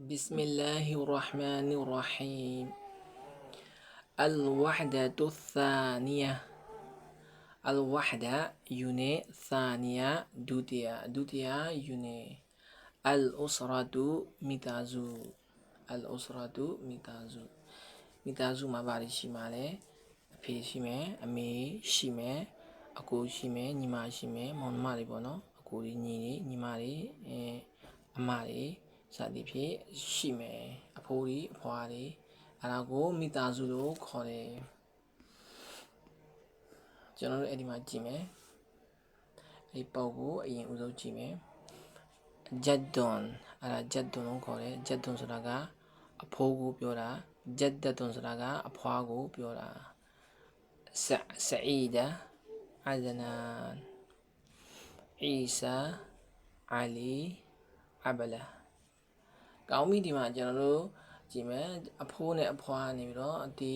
بسم الله الرحمن الرحيم الوحدة الثانية الوحدة يوني ثانية دوتيا يوني الأسرة ميتازو ما باري شمالي في شمال أمي شمال أكو شمال نيما شمال مون ماري بونو أكو نيني نيماري أماريစသည်ဖြင့်ရှိမယ်အဖိုးကြီးအဖွားကြီးအဲ့ဒါကိုမိသားစုလို့ခေါ်တယ်ကျွန်တော်တို့အဲ့ဒီမှာကြည့်မယ်အဲ့ပုံကိုအရင်ဦးဆုံးကြည့်မယ်ဂျက်ဒွန်အဲ့ဒါဂျက်ဒွန်လို့ခေါ်တယ်ဂျက်ဒွန်ဆိုတာကအဖိုးကိုပြောတာဂျက်ဒတ်ဒွန်ဆိုတာကအဖွားကိုပြောတာဆအီဒါအဒနန်အီဆာအလီအဘလာကောင်းပြီဒီမှာကျွန်တော်တို့ကြည့်မယ်အဖိုးနဲ့အဖွားနေပြီးတော့ဒီ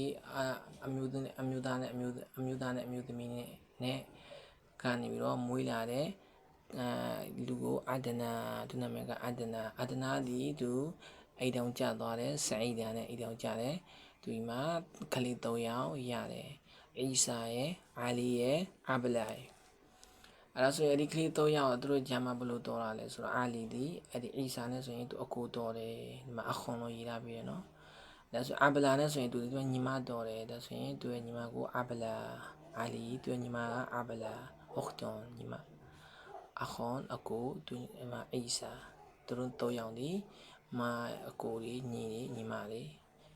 အမျိုးသားနဲ့အမျိုးသမီးနဲ့ကနေပြီးတော့မွေးလာတဲ့လူကိုအဒနာသူနာမည်ကအဒနာဒီသူအိမ်တောင်ကျသွားတယ်ဆန်အိဒါနဲ့အိမ်တောင်ကျတယ်သူဒီမှာကလေး၃ယောက်ရတယ်အီဆာရဲ့အာလီရဲ့အဘလာရဲ့အဲ့ဒါဆိုရင်အဲ့ဒီကလေး၃ယောက်သူတို့ဂျာမဘလို့တော်တာလဲဆိုတော့အာလီဒီအဲ့ဒီအီဆာနဲ့ဆိုရင်သူအကိုတော်တယ်ဒီမှာအခွန်လို့ရေးထားပြီးရနော်ဒါဆိုအဘလာနဲ့ဆိုရင်သူညီမတော်တယ်ဒါဆိုရင်သူရဲ့ညီမကိုအဘလာအာလီသူရဲ့ညီမကအဘလာဟုတ်တော်ညီမအခွန်အကိုသူမှာအီဆာသူတို့၃ယောက်ဒီမအကိုကြီးညီမလေး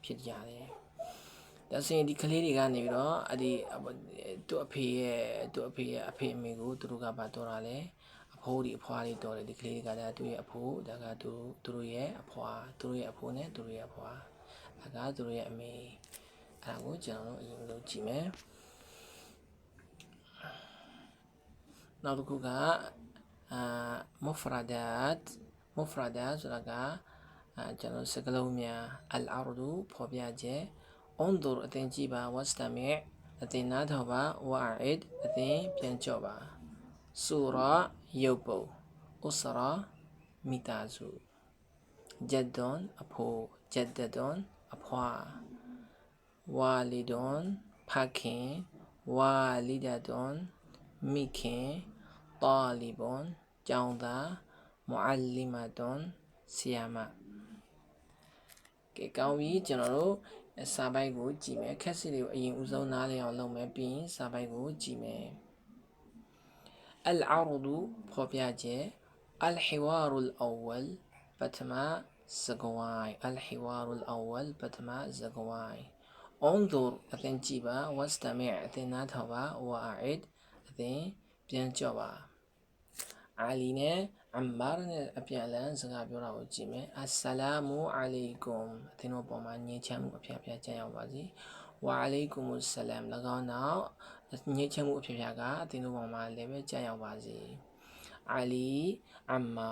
ဖြစ်ကြတယ်ဒါဆိုရင်ဒီကလေးတွေကနေပြီးတော့အဲ့ဒီသူ့အဖေရဲ့အဖေအမေကိုသူတို့ကပါတော်တာလေအဖိုးဒီအဖွားလေးတော်တယ်ဒီကလေးတွေကလည်းသူ့ရဲ့အဖိုးဒါကသူတို့ရဲ့အဖွားသူတို့ရဲ့အဖိုးနဲ့သူတို့ရဲ့အဖွားဒါကသူတို့ရဲ့အမေအဲ့ဒါကိုကျွန်တော်တို့အရင်ဆုံးကြည့်မယ်နောက်တစ်ခုကမူဖရာဒတ်ဆိုတာကကျွန်တော်စကားလုံးများအလ်အာရဒူဖော်ပြချက်انظر အသင်ကြည့်ပါဝတ်စတမီအသင်နားထောင်ပါဝါအစ်အသင်ပြန်ကြော့ပါဆူရာရုပ်ပုံဥစရာမိသားစုဂျက်ဒွန်အဖိုးဂျက်ဒဒွန်အဖွားဝါလီဒွန်ဖခင်ဝါလီဒါဒွန်မိခင်တာလီဘွန်ကျောင်းသားမူအလ်လီမာဒွန်ဆီယာမကဲကောင်းပြီကျွန်တော်တို့စာပိုက်ကိုကြည့်မယ်ခက်စစ်တွေကိုအရင်ဦးဆုံးနားလည်အောင်လုပ်မယ်ပြီးရင်စာပိုက်ကိုကြည့်မယ်အလ်အာရဒူဖော်ပြချက်အလ်ဟီဝါရူလ်အဝလ်ပထမစကားဝိုင်းအလ်ဟီဝါရူလ်အဝလ်ပထမစကားဝိုင်းانظر အသင်ကြည့်ပါဝတ်စတမီအသင်နားထောင်ပါဝါအစ်အသင်ပြန်ကြော့ပါအာလီနဲ့အမ်မာနဲ့အပြန်လန်းစကားပြောတာကိုကြည့်မယ်အစ္စလာမူအလိုင်ကွမ်အသင်တို့ပေါ်မှာညင်ချမ်းမှုအဖျားကြံ့ရောက်ပါစေဝါအလိုင်ကွမ်အစ္စလာမ်၎င်းနောက်ညင်ချမ်းမှုအဖျားကအသင်တို့ပေါ်မှာလည်းပဲကြံ့ရောက်ပါစေအာလီအမ်မာ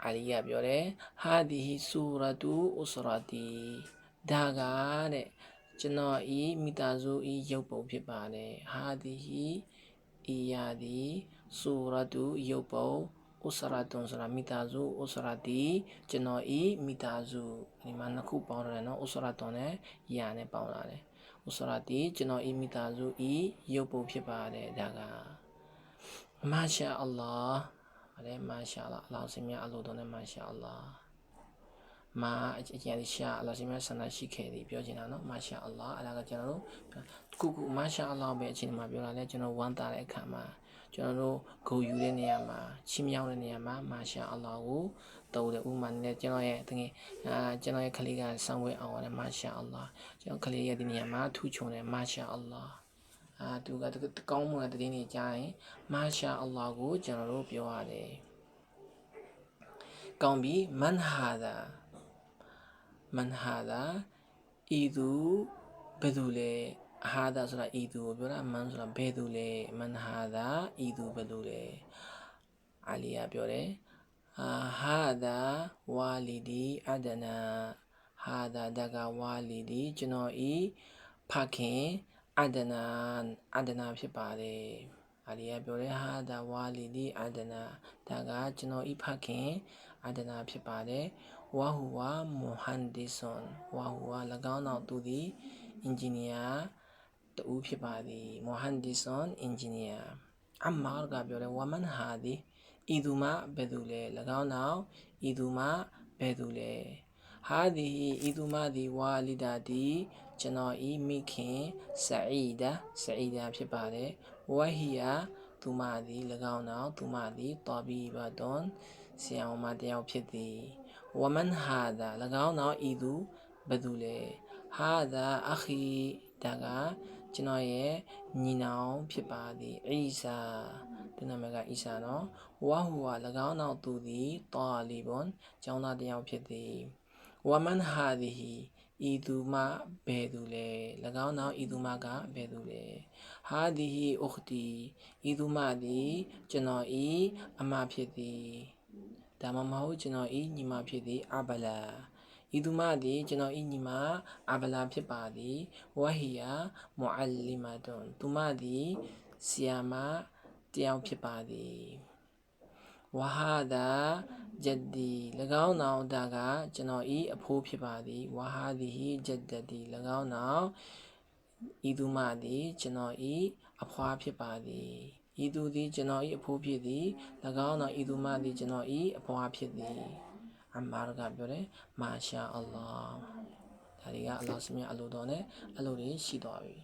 အာလီကပြောတယ်ဟာဒီဆူရတူဥစရာတီဒါကတဲ့ကျွန်တော်ဤမိသားစုဤရုပ်ပုံဖြစ်ပါတယ်ဟာဒီဤယာဒီဆူရတူရုပ်ပုံဥစရာတုံဆိုတာမိသားစုဥစရာတီကျွန်တော်ဤမိသားစုဒီမှာနှစ်ခုပေါင်းရတယ်နော်ဥစရာတုံနဲ့ယာနဲ့ပေါင်းလာတယ်ဥစရာတီကျွန်တော်ဤမိသားစုဤရုပ်ပုံဖြစ်ပါတယ်ဒါကမာရှာအလ္လာဟ်မာရှာအလ္လာအလောင်းစင်မြတ်အလိုတော်နဲ့မာရှာအလ္လာမာအကျဉ်းရှာအလ္လာစင်မြတ်ဆန္ဒရှိခဲ့သည်ပြောချင်တာနော်မာရှာအလ္လာအဲ့ဒါကကျွန်တော်တို့ခုမာရှာအလ္လာပဲအချိန်မှာပြောတာလဲကျွန်တော်ဝမ်းသာတဲ့အခါမှာကျွန်တော်တို့ဂုဏ်ယူတဲ့နေရာမှာချီးမြှောက်တဲ့နေရာမှာမာရှာအလ္လာကိုတောင်းတယ်ဥမာနဲ့ကျွန်တော်ရဲ့တကယ်ကျွန်တော်ရဲ့ကလေးကဆောင်းဝဲအောင်ရတယ်မာရှာအလ္လာကျွန်တော်ကလေးရဲ့ဒီနေရာမှာထူးချွန်တယ်မာရှာအလ္လာသူကကောင်းမှုတဲ့တင်းနေကြရင်မာရှာအလ္လာကိုကျွန်တော်တို့ပြောရတယ်ကောင်းပြီမန်ဟာဒါဤသူဘယ်သူလဲဟာဒါဆိုတာဤသူကိုပြောတာမန်ဆိုတာဘယ်သူလဲမန်ဟာဒါဤသူဘယ်သူလဲအာလီယာပြောတယ်ဟာဒါဝါလီဒီအဒနာဟာဒါဒါကဝါလီဒီကျွန်တော်ဤဖခင်အဒနာဖြစ်ပါတယ်အာလီယာပြောတယ်ဟာဒါဝါလီဒီအဒနာဒါကကျွန်တော်ဤဖခင် အဒနာဖြစ်ပါတယ်ဝဟူဝါမူဟန်ဒီဆွန်ဝဟူဝါ၎င်းနောက်သူသည်အင်ဂျင်နီယာတူဖြစ်ပါသည်မူဟန်ဒီဆွန်အင်ဂျင်နီယာအမာကပြောတယ်ဝမန်ဟာဒီဤသူမှဘယ်သူလဲ၎င်းနောက်ဤသူမှဘယ်သူလဲဟာဒီဤသူမှသည်ဝါလီဒါဒီကျွန်တော်ဤမိခင်ဆာအီဒါဖြစ်ပါတယ်ဝဟီယာသူမသည်၎င်းနောက်သူမသည်တော်ဘီဘတ်ွန်ဆရာမတယောက်ဖြစ်သည်ဝမန်ဟာဒါ၎င်းနောက်ဤသူဘယ်သူလဲဟာဒါအခီဒါကကျွန်တော်ရဲ့ညီနောင်ဖြစ်ပါသည်အီဆာသူနာမည်ကအီဆာနော်ဝဟူဝါ၎င်းနောက်သူသည်တာလီဘွန်ကျောင်းသားတယောက်ဖြစ်သည်ဝမန်ဟာဒီဟီဤသူမှဘယ်သူလဲ၎င်းနောက်ဤသူမှကဘယ်သူလဲဟာဒီဟီဥခတီဤသူမှသည်ကျွန်တော်ဤအမဖြစ်သည်ဒါမှမဟုတ်ကျွန်တော်ဤညီမဖြစ်သည်အဘလာဤသူမှသည်ကျွန်တော်ဤညီမအဘလာဖြစ်ပါသည်ဝဟီယာမူအလီမာတွန်သူမသည်ဆီယာမတယောက်ဖြစ်ပါသည်ဝဟာဒါဂျက်ဒီ၎င်းနောက်ဒါကကျွန်တော်ဤအဖိုးဖြစ်ပါသည်ဝဟာဒီဟီဂျက်ဒဒီ၎င်းနောက်ဤသူမှသည်ကျွန်တော်ဤအဖွားဖြစ်ပါသည်ဤသူသည်ကျွန်တော်ဤအဖိုးဖြစ်သည်၎င်းနောက်ဤသူမှသည်ကျွန်တော်ဤအဖွားဖြစ်သည်အမာရကပြောတယ်မာရှာအလ္လာဟ်ဒါတွေကအလ္လာဟ်မြတ်အလိုတော်နဲ့အလိုတွေရှိသွားပြီ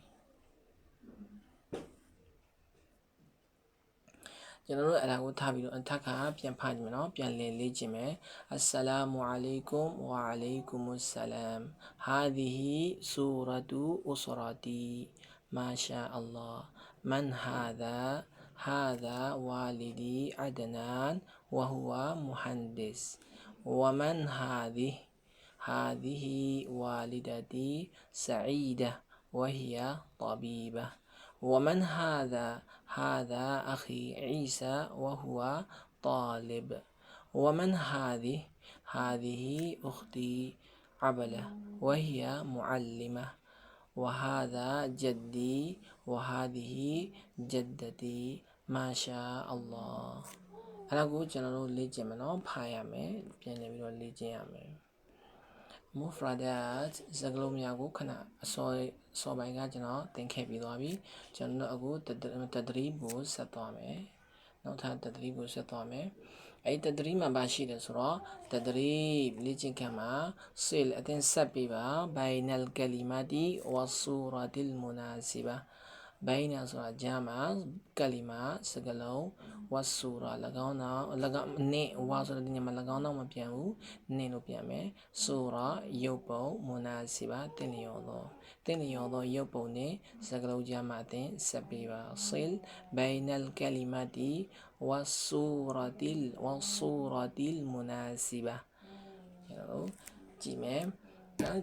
ကျွန်တော်တို့အဲ့ဒါကိုထားပြီးတော့အထက်ကပြန်ဖတ်ကြည့်မယ်နော်ပြန်လည်လေ့ကျင့်မယ်အစ္စလာမူအလိုင်ကွမ်ဝါအလိုင်ကွမ်ဆလမ်ဟာဒီဟီဆူရတူဥစရာတီမာရှာအလ္လာဟ်မန်ဟာဒါهذا والدي عدنان وهو مهندس ومن هذه والدتي سعيدة وهي طبيبة ومن هذا أخي عيسى وهو طالب ومن هذه أختي عبلة وهي معلمة وهذا جدي وهذه جدتي ما شاء الله အဲ့ဒါကိုကျွန်တော်တို့လေ့ကျင့်မယ်နော်ဖတ်ရမယ်ပြန်နေပြီးတော့လေ့ကျင့်ရမယ်မူဖရာဒတ်စကားလုံးများကိုခဏအစောပိုင်းကကျွန်တော်သင်ခဲ့ပြီးသွားပြီကျွန်တော်အခုတဒရီကိုဆက်သွားမယ်နောက်ထပ်တဒရီကိုဆက်သွားမယ်အဲ့တဒရီမှာပါရှိတယ်ဆိုတော့တဒရီလေ့ကျင့်ခန်းမှာဆီလ်အတင်းဆက်ပြီးပါဘိုင်နယ်ကလီမာတီဝဆူရာတီလ်မူနာစီဘာဘိုင်နာဆိုတာဂျာမာကလီမာစကားလုံးဝဆူရာ၎င်းနောက်၎င်းနေဝါဆိုတဲ့ညမှာ၎င်းနောက်မပြန်ဘူးနေလို့ပြန်မယ်ဆူရာရုပ်ပုံမူနာစီဘာတင်လျော်သောရုပ်ပုံနဲ့စကားလုံးဂျာမာအတင်းဆက်ပြီးပါဆီလ်ဘိုင်နယ်ကလီမာတီوالصورة المناسبة ကျွန်တော်ကြည့်မယ်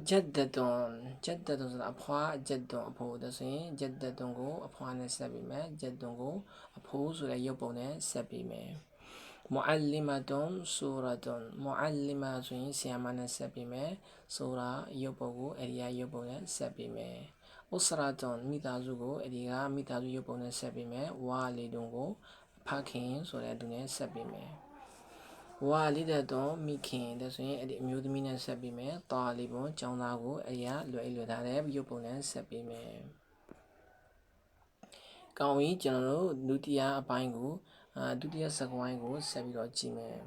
ဂျက်ဒတွန်ဆိုတာအဖွားဂျက်တွန်အဖိုးဒါဆိုရင်ဂျက်ဒတွန်ကိုအဖွားနဲ့ဆက်ပြီးမယ်ဂျက်တွန်ကိုအဖိုးဆိုတဲ့ရုပ်ပုံနဲ့ဆက်ပြီးမယ်မူအလီမာတွန်ဆူရာတွန်မူအလီမာဆိုရင်ဆရာမနဲ့ဆက်ပြီးမယ်ဆူရာရုပ်ပုံကိုအရိယာရုပ်ပုံနဲ့ဆက်ပြီးမယ်ဥစရာတွန်မိသားစုကိုအဒီကမိသားစုရုပ်ပုံနဲ့ဆက်ပြီးမယ်ဝါလီတွန်ကိုဖခင်ဆိုတဲ့သူနဲ့ဆက်ပြီးမယ်ဝါလီဒတော်မိခင်ဒါဆိုရင်အဲ့ဒီအမျိုးသမီးနဲ့ဆက်ပြီးမယ်တာလီဘွန်ကျောင်းသားကိုအရာလွယ်ထားတဲ့ရုပ်ပုံနဲ့ဆက်ပြီးမယ်ကောင်းပြီကျွန်တော်တို့ဒုတိယအပိုင်းကိုဒုတိယစကားဝိုင်းကိုဆက်ပြီးတော့ကြည့်မယ်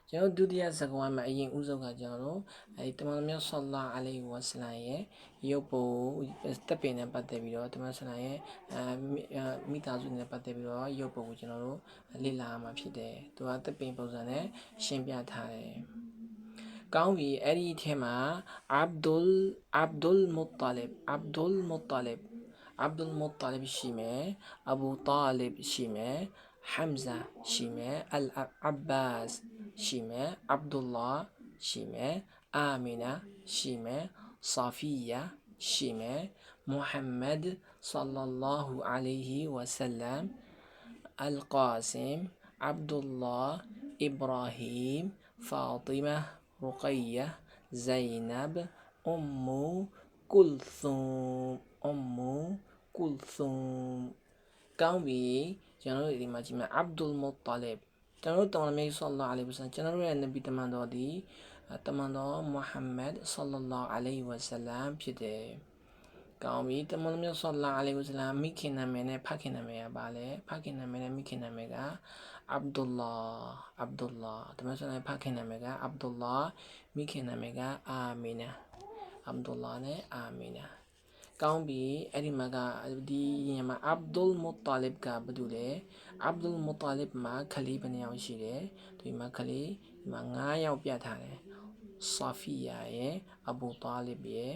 ကျွန်တော်ဒုတိယစကားဝိုင်းမှာအရင်ဦးဆုံးကကျွန်တော်တို့အဲဒီတမန်တော်မြတ်ဆလ္လာအလိုင်ဝါဆလမ်ရဲ့ရုပ်ပုံတပ်ပင်နဲ့ပတ်သက်ပြီးတော့တမန်ဆလမ်ရဲ့မိသားစုနဲ့ပတ်သက်ပြီးတော့ရုပ်ပုံကိုကျွန်တော်တို့လေ့လာမှာဖြစ်တယ်သူကတပ်ပင်ပုံစံနဲ့ရှင်းပြထားတယ်ကောင်းပြီအဲ့ဒီထဲမှာအဗ်ဒူလ်မုတ္တလစ်ရှိမယ်အဘူတာလစ်ရှိမယ်Hamza ရှိမယ် Al-Abbas ရှိမယ် Abdullah ရှိမယ် Amina ရှိမယ် Safiya ရှိမယ် Muhammad sallallahu alayhi wa sallam Al-Qasim Abdullah Ibrahim Fatima Ruqayya Zainab Kulthum ကောင်းပြီကျွန်တော်တို့ဒီမှာကြည့်မယ် Abdul Muttalib ကျွန်တော်တို့တမန်တော်မြတ်ဆလ္လာလဟ်အလိုင်ဝါဆလမ်ကျွန်တော်တို့ရဲ့နဗီတမန်တော်ဒီတမန်တော်မုဟမ္မဒ်ဆလ္လာလဟ်အလိုင်ဝါဆလမ်ဖြစ်တယ်ကောင်းပြီတမန်တော်မြတ်ဆလ္လာလဟ်အလိုင်ဝါဆလမ်မိခင်နာမည်နဲ့ဖခင်နာမည်ကပါလေဖခင်နာမည်နဲ့မိခင်နာမည်ကအဗ်ဒူလာတမန်တော်ရဲ့ဖခင်နာမည်ကအဗ်ဒူလာမိခင်နာမည်ကအာမီနာအဗ်ဒူလာနဲ့အာမီနာကောင်းပြီအဲ့ဒီမှာကဒီရင်မှာအဗ်ဒူလ်မုတ္တလစ်ကဘာလို့လဲအဗ်ဒူလ်မုတ္တလစ်မှာခလီဘယ်နှယောက်ရှိတယ်ဒီမှာခလီဒီမှာ9ယောက်ပြထားတယ်ဆာဖီယာရဲ့အဘူတာလစ်ရဲ့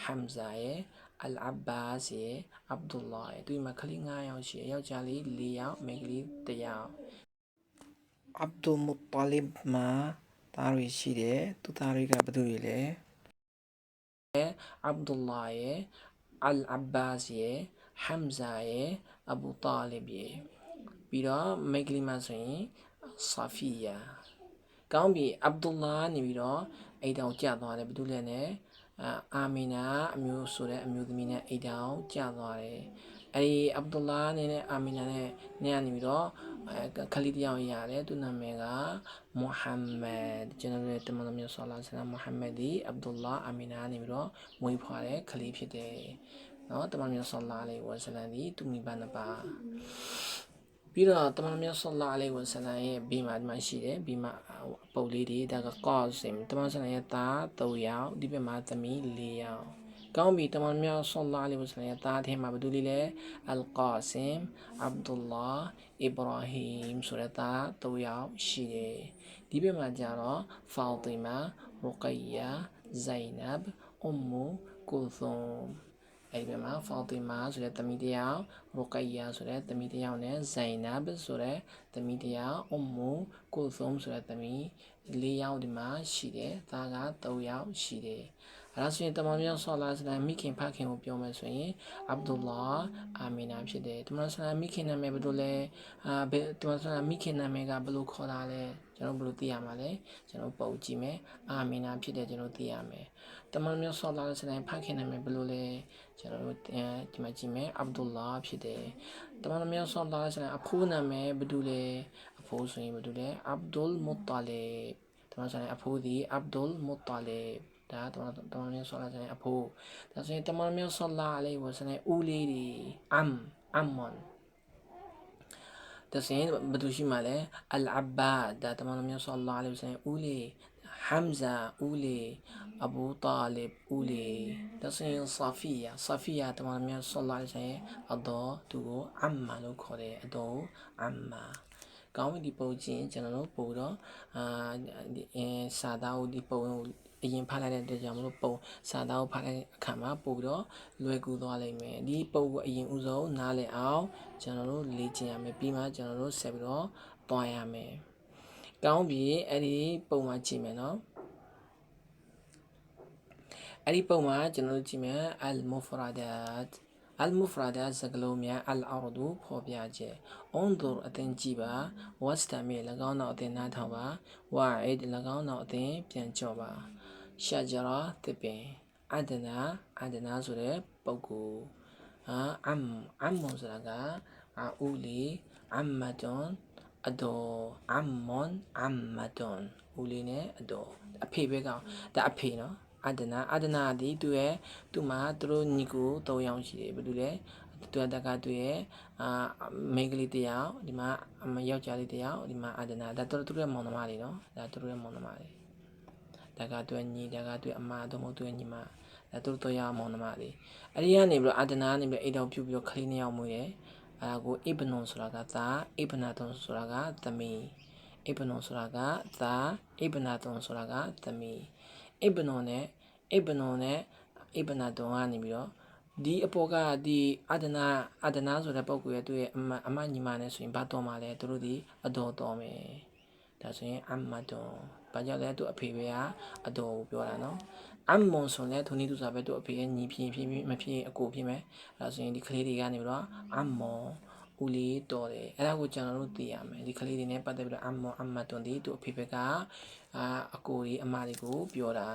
ဟမ်ဇာရဲ့အလ်အဘာစ်ရဲ့အဗ်ဒူလာရဲ့ဒီမှာခလီ9ယောက်ရှိတယ်ယောက်ျားလေး4ယောက်မိန်းကလေး1ယောက်အဗ်ဒူလ်မုတ္တလစ်မှာသားတွေရှိတယ်သူသားတွေကဘာလို့လဲအဗ်ဒူလာရဲ့အလ်အဘာစ်ရဲ့ဟမ်ဇာရဲ့အဘူတာလစ်ရဲ့ပြီးတော့မိန်းကလေးမှာဆိုရင်ဆာဖီယာကောင်းပြီအဗ်ဒူလာနေပြီးတော့အိမ်တောင်ကျသွားတယ်ဘာလို့လဲနဲ့အာမီနာအမျိုးဆိုတဲ့အမျိုးသမီးနဲ့အိမ်တောင်ကျသွားတယ်အဲဒီအဗ်ဒူလာနဲ့အာမီနာနဲ့နေပြီးတော့ခလီတယောက်ရတယ်သူနာမည်ကမုဟမ္မဒ်ကျွန်တော်တို့တမန်တော်မြတ်ဆလ္လာလဟ်အလိုင်ဝါဆလမ်မုဟမ္မဒ်ဒီအဗ်ဒူလာအာမီနာနေပြီးတော့မွေးဖွားတဲ့ခလီဖြစ်တယ်နော်တမန်တော်မြတ်ဆလ္လာလဟ်အလိုင်ဝါဆလမ်ဒီသူမိဘနှစ်ပါးပြီးတော့တမန်တော်မြတ်ဆလ္လာလဟ်အလိုင်ဝါဆလမ်ရဲ့ဘီမာဒီမှာရှိတယ်ဘီမာပုတ်လေးတွေဒါကကော့ဆင်တမန်ဆလမ်ရဲ့သား3ယောက်ဒီဘက်မှာသမီး4ယောက်ကောင်းပြီတမန်မြတ်ဆလ္လာလဟ်အလိုင်ဝါဆလမ်ရဲ့သားထဲမှာဘာလို့လဲအလ်ကာဆင်အဗ်ဒူလာအီဘရာဟီမ်ဆိုတဲ့သား3ယောက်ရှိတယ်ဒီဘက်မှာကျတော့ဖာတီမာရူကီယာဇိုင်နပ်အွမ်မူကူသုမ်အဲ့ဒီမှာဖာတီမာဆိုတဲ့သမီးတစ်ယောက်ရူကီယာဆိုတဲ့သမီးတစ်ယောက်နဲ့ဇိုင်နပ်ဆိုတဲ့သမီးတစ်ယောက်အွမ်မူကူသုမ်ဆိုတဲ့သမီး4ယောက်ဒီမှာရှိတယ်သားက3ယောက်ရှိတယ်အဲ့ဒါဆိုရင်တမန်တော်ဆလ္လာလဟ်အလိုင်မိခင်ဖခင်ကိုပြောမယ်ဆိုရင်အဗ်ဒူလာအာမီနာဖြစ်တယ်တမန်တော်ဆလ္လာမိခင်နာမည်ဘယ်လိုလဲတမန်တော်ဆလ္လာမိခင်နာမည်ကဘယ်လိုခေါ်တာလဲကျွန်တော်ဘယ်လိုသိရမှာလဲကျွန်တော်ပုံကြည့်မယ်အာမီနာဖြစ်တယ်ကျွန်တော်သိရမယ်တမန်တော်ဆလ္လာလဟ်အလိုင်ဖခင်နာမည်ဘယ်လိုလဲကျွန်တော်ဒီမှာကြည့်မယ်အဗ်ဒူလာဖြစ်တယ်တမန်တော်ဆလ္လာလဟ်အလိုင်အဖိုးနာမည်ဘယ်လိုလဲအဖိုးဆိုရင်ဘယ်လိုလဲအဗ်ဒူလ်မုတ္တလစ်တမန်တော်ဆလ္လာအဖိုးဒီအဗ်ဒူလ်မုတ္တလစ်ဒါတမန်တော်ဆလ္လာလဟ်အဖိုးဒါဆိုရင်တမန်တော်ဆလ္လာလဟ်ဝါဆလမ်ဦးလေးတွေအမ်မွန်ဒါဆိုရင်ဘယ်သူရှိမှလဲအလ်အဘာဒ်ဒါတမန်တော်ဆလ္လာလဟ်ဝါဆလမ်ဦးလေးဟမ်ဇာဦးလေးအဘူတာလစ်ဦးလေးဒါဆိုရင်ဆာဖီယာတမန်တော်ဆလ္လာလဟ်ဝါဆလမ်အတော်သူကိုအမ်မာလို့ခေါ်တယ်အတော်အမ်မာကောင်းပြီဒီပုံချင်းကျွန်တော်တို့ပို့တော့စာသားကိုဒီပုံအရင်ဖတ်လိုက်တဲ့အတွက်ကြောင့်မလို့ပုံစာသားကိုဖတ်လိုက်တဲ့အခါမှာပို့ပြီးတော့လွယ်ကူသွားလိမ့်မယ်ဒီပုံကိုအရင်ဦးဆုံးနားလည်အောင်ကျွန်တော်တို့လေ့ကျင့်ရမယ်ပြီးမှကျွန်တော်တို့ဆက်ပြီးတော့တွားရမယ်ကောင်းပြီအဲ့ဒီပုံမှာကြည့်မယ်နော်အဲ့ဒီပုံမှာကျွန်တော်တို့ကြည့်မယ်အလ်မူဖရာဒတ်အလ်မူဖရာဒတ်စကားလုံးများအလ်အာရဒူဖော်ပြချက်အွန်ဒူအသင်ကြည့်ပါဝတ်စတမီ၎င်းတော့အသင်နားထောင်ပါဝါအိဒ်၎င်းတော့အသင်ပြန်ကြော့ပါရှာဂျရာတစ်ပင်အဒနာဆိုတဲ့ပုဂ္ဂိုလ်အမ်မွန်ဆိုတာကဦးလီအမ်မဒွန်အဒေါ်အမ်မွန်အမ်မဒွန်ဦးလေးနဲ့အဒေါ်အဖေပဲကောင်ဒါအဖေနော်အဒနာဒီသူ့မှာသူတို့ညီကို3ယောက်ရှိတယ်ဘယ်လိုလဲသူတကသူရဲ့မိန်းကလေး1ယောက်ဒီမှာယောက်ျားလေး1ယောက်ဒီမှာအဒနာဒါသူတို့ရဲ့မောင်နှမတွေနော်ဒါသူတို့ရဲ့မောင်နှမတွေဒါကသူညီဒါကသူအမတို့မဟုတ်သူညီမဒါသူတို့ရမောင်နှမတွေအဲ့ဒီကနေပြီးတော့အဒနာကနေပြီးအိမ်တော်ပြုတ်ပြီးတော့ခလေး2ယောက်မွေးတယ်အဲ့ဒါကိုအစ်ဘနွန်ဆိုတာကသားအစ်ဘနာတွန်ဆိုတာကသမီးအစ်ဘနွန်ဆိုတာကသားအစ်ဘနာတွန်ဆိုတာကသမီးအစ်ဘနွန်နဲ့အစ်ဘနာတွန်ကနေပြီးတော့ဒီအပေါ်ကဒီအဒနာဆိုတဲ့ပုံကိုရဲ့သူရဲ့အမညီမနဲ့ဆိုရင်ဘာတော်မှာလဲသူတို့ဒီအတော်တော်မယ်ဒါဆိုရင်အမ်မတွန်ဘာကြောင့်လဲသူအဖေပဲကအတော်ကိုပြောတာနော်အမ်မွန်ဆိုလဲသူနီးသူစားပဲသူအဖေရဲ့ညီဖြစ်မဖြစ်အကိုဖြစ်မယ်ဒါဆိုရင်ဒီကလေးတွေကနေပြီးတော့အမ်မွန်ဦးလေးတော်တယ်အဲ့ဒါကိုကျွန်တော်တို့သိရမယ်ဒီကလေးတွေနဲ့ပတ်သက်ပြီးတော့အမ်မွန်အမ်မတွန်ဒီသူအဖေပဲကအကိုကြီးအမတွေကိုပြောတာ